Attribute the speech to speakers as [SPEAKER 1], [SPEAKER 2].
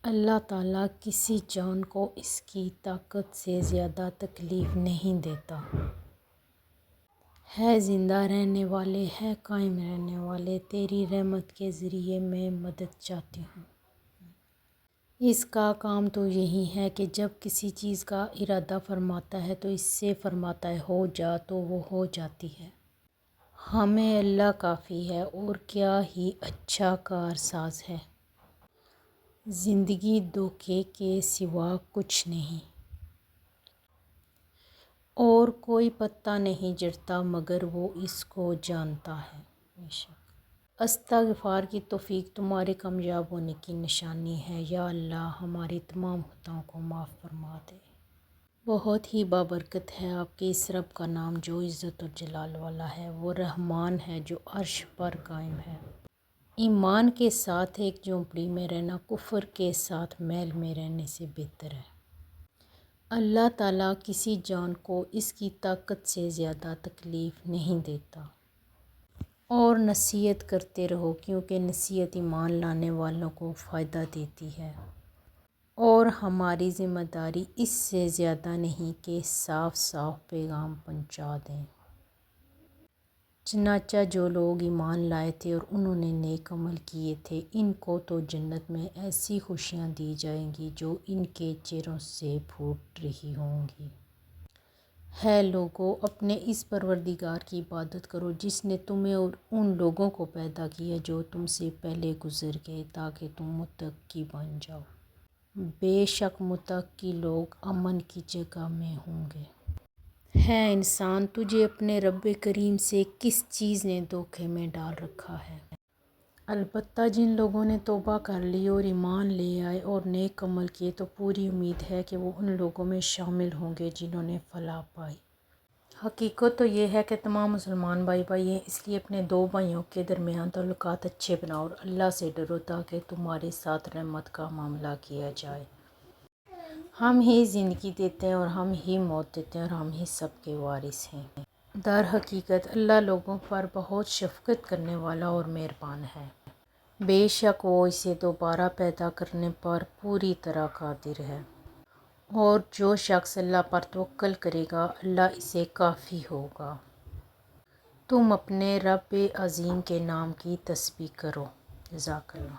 [SPEAKER 1] اللہ تعالیٰ کسی جان کو اس کی طاقت سے زیادہ تکلیف نہیں دیتا۔ ہے زندہ رہنے والے، ہے قائم رہنے والے، تیری رحمت کے ذریعے میں مدد چاہتی ہوں۔ اس کا کام تو یہی ہے کہ جب کسی چیز کا ارادہ فرماتا ہے تو اس سے فرماتا ہے ہو جا تو وہ ہو جاتی ہے۔ ہمیں اللہ کافی ہے اور کیا ہی اچھا کار ساز ہے۔ زندگی دھوکے کے سوا کچھ نہیں، اور کوئی پتا نہیں جڑتا مگر وہ اس کو جانتا ہے۔ بے شک استغفار کی توفیق تمہارے کامیاب ہونے کی نشانی ہے۔ یا اللہ ہماری تمام خطاؤں کو معاف فرما دے۔ بہت ہی بابرکت ہے آپ کے اس رب کا نام جو عزت و جلال والا ہے۔ وہ رحمان ہے جو عرش پر قائم ہے۔ ایمان کے ساتھ ایک جھونپڑی میں رہنا کفر کے ساتھ محل میں رہنے سے بہتر ہے۔ اللہ تعالیٰ کسی جان کو اس کی طاقت سے زیادہ تکلیف نہیں دیتا۔ اور نصیحت کرتے رہو کیونکہ نصیحت ایمان لانے والوں کو فائدہ دیتی ہے۔ اور ہماری ذمہ داری اس سے زیادہ نہیں کہ صاف صاف پیغام پہنچا دیں۔ چنانچہ جو لوگ ایمان لائے تھے اور انہوں نے نیک عمل کیے تھے ان کو تو جنت میں ایسی خوشیاں دی جائیں گی جو ان کے چہروں سے پھوٹ رہی ہوں گی۔ ہے لوگو اپنے اس پروردگار کی عبادت کرو جس نے تمہیں اور ان لوگوں کو پیدا کیا جو تم سے پہلے گزر گئے تاکہ تم متقی بن جاؤ۔ بے شک متقی لوگ امن کی جگہ میں ہوں گے۔ ہے انسان تجھے اپنے رب کریم سے کس چیز نے دھوکے میں ڈال رکھا ہے؟ البتہ جن لوگوں نے توبہ کر لی اور ایمان لے آئے اور نیک عمل کیے تو پوری امید ہے کہ وہ ان لوگوں میں شامل ہوں گے جنہوں نے فلاح پائی۔ حقیقت تو یہ ہے کہ تمام مسلمان بھائی بھائی ہیں، اس لیے اپنے دو بھائیوں کے درمیان تعلقات اچھے بناؤ اور اللہ سے ڈرو تاکہ تمہارے ساتھ رحمت کا معاملہ کیا جائے۔ ہم ہی زندگی دیتے ہیں اور ہم ہی موت دیتے ہیں اور ہم ہی سب کے وارث ہیں۔ در حقیقت اللہ لوگوں پر بہت شفقت کرنے والا اور مہربان ہے۔ بے شک وہ اسے دوبارہ پیدا کرنے پر پوری طرح قادر ہے۔ اور جو شخص اللہ پر توکل کرے گا اللہ اسے کافی ہوگا۔ تم اپنے رب عظیم کے نام کی تسبیح کرو۔ جزاک اللہ۔